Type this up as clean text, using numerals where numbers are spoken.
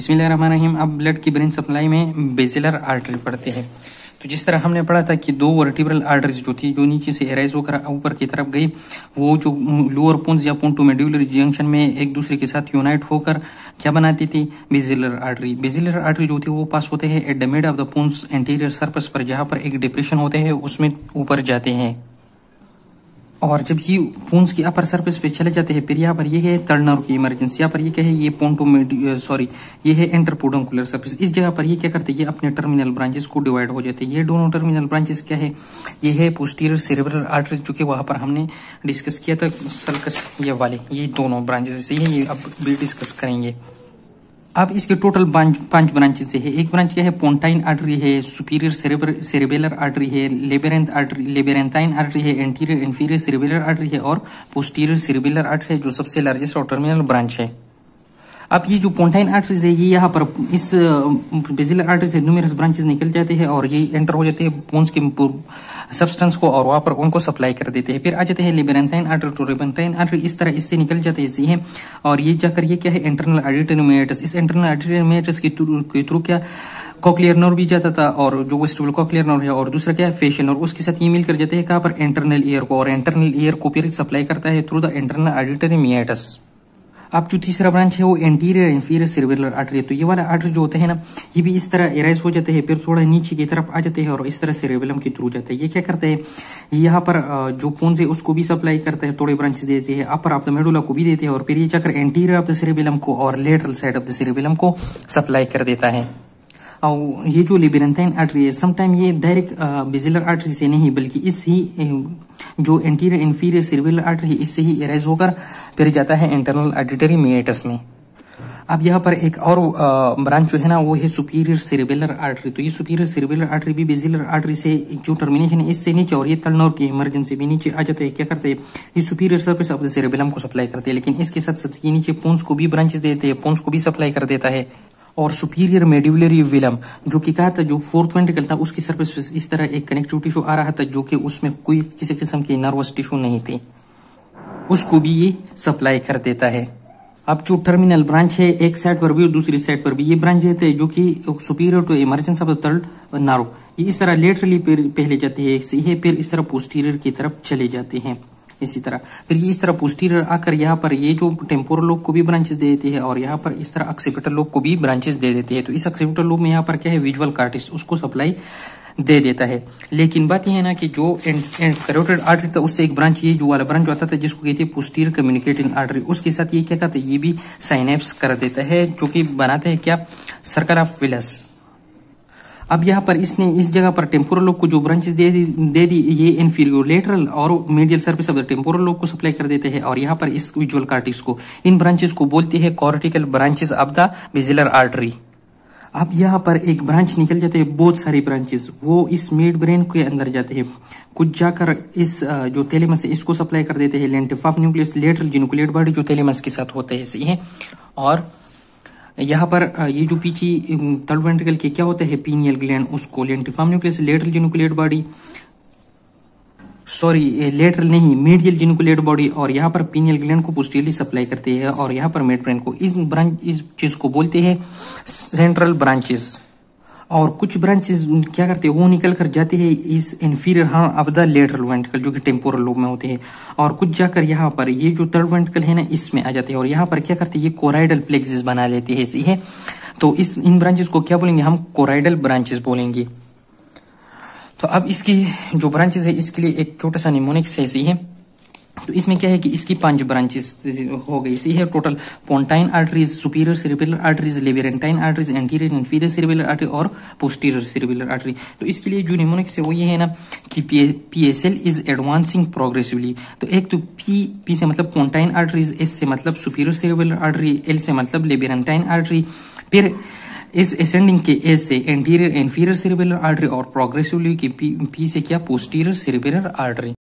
बिस्मिल्लाहिर्रहमानिर्रहीम। अब ब्लड की ब्रेन सप्लाई में बेसिलर आर्टरी पढ़ते हैं। तो जिस तरह हमने पढ़ा था कि दो वर्टिब्रल आर्टरीज जो थी, जो नीचे से एराइज होकर ऊपर की तरफ गई, वो जो लोअर पोन्स या पोंटोमेड्यूलर जंक्शन में एक दूसरे के साथ यूनाइट होकर क्या बनाती थी, बेसिलर आर्टरी। बेसिलर आर्टरी जो होती है वो पास होते हैं at the mid of the pons anterior surface पर, जहां पर एक डिप्रेशन होते हैं उसमें ऊपर जाते हैं। और जब ये पोन्स की अपर सरफेस पे चले जाते हैं, फिर यहाँ पर ये है थर्ड नर्व की इमरजेंसी। यहाँ पर ये क्या है, ये ये है इंटरपोडेंकुलर सरफेस। इस जगह पर ये क्या करते हैं, ये अपने टर्मिनल ब्रांचेस को डिवाइड हो जाते हैं। ये दोनों टर्मिनल ब्रांचेस क्या है, ये है पोस्टीरियर सेरेब्रल आर्टरी, जो कि वहां पर हमने डिस्कस किया था सल्कस ये वाले, ये दोनों ब्रांचेस से ये अब भी डिस्कस करेंगे। अब इसके टोटल 5 ब्रांचेस है। एक ब्रांच क्या है, पोंटाइन आर्टरी है, सुपीरियर सेरेबेलर आर्टरी है, लेबेरेंथाइन आर्टरी है, एंटीरियर इंफीरियर सेरेबेलर आर्टरी है और पोस्टीरियर सेरेबेलर आर्टरी है, जो सबसे लार्जेस्ट और टर्मिनल ब्रांच है। अब ये जो पोंटाइन आर्टरीज है, ये यहाँ पर इस बेसिलर आर्टरी से न्यूमेरस ब्रांचेस निकल जाते हैं और ये एंटर हो जाते हैं पोन्स के सब्सटेंस को और वहां पर उनको सप्लाई कर देते हैं। फिर आ जाते हैं लेबेरेंथाइन आर्टरी टू लेबेरेंथाइन आर्टरी, इस तरह इससे निकल जाते हैं और ये जाकर ये क्या है, इंटरनल ऑडिटरी मेटस। इस इंटरनल ऑडिटरी मेटस के थ्रू क्या कॉक्लियर नर्व भी जाता था, और जो वेस्टिबुलर कॉक्लियर नर्व है, और दूसरा क्या है फेशियल नर्व, उसके साथ ये मिलकर जाते हैं कहाँ पर, इंटरनल ईयर को, और इंटरनल ईयर को फिर सप्लाई करता है through the internal auditory meatus. अब जो तीसरा ब्रांच है वो एंटीरियर इंफीरियर सेरेब्रल आर्टरी है। तो ये वाला आर्टरी जो होते हैं ना, ये भी इस तरह एराइज हो जाते हैं, फिर थोड़ा नीचे की तरफ आ जाते हैं और इस तरह सेरेबेलम के थ्रू जाते हैं। ये क्या करते हैं, यहाँ पर जो पोन्स है उसको भी सप्लाई करता है, थोड़े ब्रांचेस देते हैं, अपर ऑफ द मेडुला को भी देते हैं, और फिर ये जाकर एंटीरियर ऑफ द सेरेबेलम को और lateral side of the cerebellum को सप्लाई कर देता है। और ये जो लेबेरेंथाइन आर्टरी है, समटाइम ये डायरेक्ट बेसिलर आर्टरी से नहीं, बल्कि इस ही जो एंटीरियर इंफीरियर सेरेब्रल आर्टरी है, इससे ही एराइज होकर फिर जाता है इंटरनल ऑडिटरी मेटस में। अब यहाँ पर एक और ब्रांच जो है ना, वो है सुपीरियर सेरेब्रल आर्टरी। तो ये सुपीरियर सेरेब्रल आर्टरी भी बेसिलर आर्टरी से जो टर्मिनेशन है इससे नीचे, और ये थर्ड नर्व की इमरजेंसी भी नीचे आ जाते हैं। क्या करते हैं, ये superior surface of the cerebellum को सप्लाई करते हैं, लेकिन इसके साथ साथ ये नीचे पोन्स को भी ब्रांचेस देते हैं, पोन्स को भी सप्लाई कर देता है। और सुपीरियर मेड्यूलरी विलम जो कि कहा था, जो फोर्थ वेंट्रिकल था, उसकी सरफेस पे इस तरह एक कनेक्टिव टिश्यू आ रहा था, जो कि उसमें कोई किसी किस्म की नर्वस टिश्यू नहीं थी, उसको भी ये सप्लाई कर देता है। अब जो टर्मिनल ब्रांच है, एक साइड पर भी और दूसरी साइड पर भी ये ब्रांच रहते हैं, जो कि superior to emergence of the third nerve, ये इस तरह लेटरली पहले जाते हैं, फिर इस तरह पोस्टीरियर की तरफ चले जाते हैं। इसी तरह फिर ये इस तरह पोस्टीरियर आकर यहाँ पर ये जो टेम्पोरल लोब को भी ब्रांचेस दे देती है, और यहाँ पर इस तरह ऑक्सीपिटल लोब को भी ब्रांचेस दे देती है। तो इस ऑक्सीपिटल लोब में यहाँ पर क्या है, विजुअल कार्टिस, उसको सप्लाई दे देता है। लेकिन बात यह है ना कि जो कैरोटिड आर्टरी था, उससे एक ब्रांच, ये जो वाला ब्रांच आता था जिसको कहते हैं पोस्टीरियर कम्युनिकेटिंग आर्टरी, उसके साथ ये क्या कहते हैं, ये भी साइनेप्स कर देता है, जो कि बनाते हैं क्या, सर्कल ऑफ विलस। अब यहाँ पर इसने इस जगह पर टेम्पोरल लोब को जो ब्रांचेस दे दी, ये इंफीरियर लेटरल और medial surface of the temporal lobe को सप्लाई कर देते हैं, और यहाँ पर इस विजुअल कार्टिस को, इन ब्रांचेस को बोलते हैं cortical branches of the basilar artery. अब यहाँ पर एक ब्रांच निकल जाते हैं, बहुत सारी ब्रांचेस, वो इस मिड ब्रेन के अंदर जाते हैं, कुछ जाकर इस जो थैलेमस है इसको सप्लाई कर देते हैं, लेंटिफॉर्म न्यूक्लियस लेटरल जिनुकुलेट बॉडी जो थैलेमस के साथ होते हैं सही है। और यहाँ पर ये जो पीछे थर्ड वेंट्रिकल के क्या होते हैं, पीनियल ग्लैंड, उसको lentiform nucleus lateral जिनुकुलेट body, lateral नहीं, मीडियल जिनुकुलेट बॉडी, और यहाँ पर पीनियल ग्लैंड को पोस्टीरियरली सप्लाई करते हैं, और यहाँ पर मिड ब्रेन को। इस चीज को बोलते हैं सेंट्रल ब्रांचेस। और कुछ ब्रांचेस क्या करते हैं, वो निकल कर जाते हैं इस inferior horn of the lateral ventricle, जो कि टेम्पोरल लोब में होते हैं, और कुछ जाकर यहाँ पर ये जो थर्ड वेंट्रिकल है ना, इसमें आ जाते हैं, और यहाँ पर क्या करते हैं, ये कोराइडल प्लेक्सिस बना लेते हैं सही है। तो इन ब्रांचेस को क्या बोलेंगे हम, कोराइडल ब्रांचेस बोलेंगे। तो अब इसकी जो ब्रांचेस है, इसके लिए एक छोटा सा निमोनिक्स है सही है। तो इसमें क्या है कि इसकी 5 ब्रांचेस हो गई सही है total, pontine arteries, superior cerebral arteries, labyrinthine arteries, anterior inferior cerebral artery और पोस्टीरियर सेरेब्रल आर्टरी। तो इसके लिए जो निमोनिक्स है वो ये है ना कि पीएसएल इज एडवांसिंग प्रोग्रेसिवली। तो एक तो पी से मतलब पोंटाइन आर्टरीज, एस से मतलब सुपीरियर सेरेब्रल आर्टरी, एल से मतलब लेबेरेंटाइन आर्टरी, फिर इस असेंडिंग के ए से एंटीरियर इंफीरियर सेरेब्रल आर्टरी, और प्रोग्रेसिवली के पी से क्या, पोस्टीरियर सेरेब्रल आर्टरी।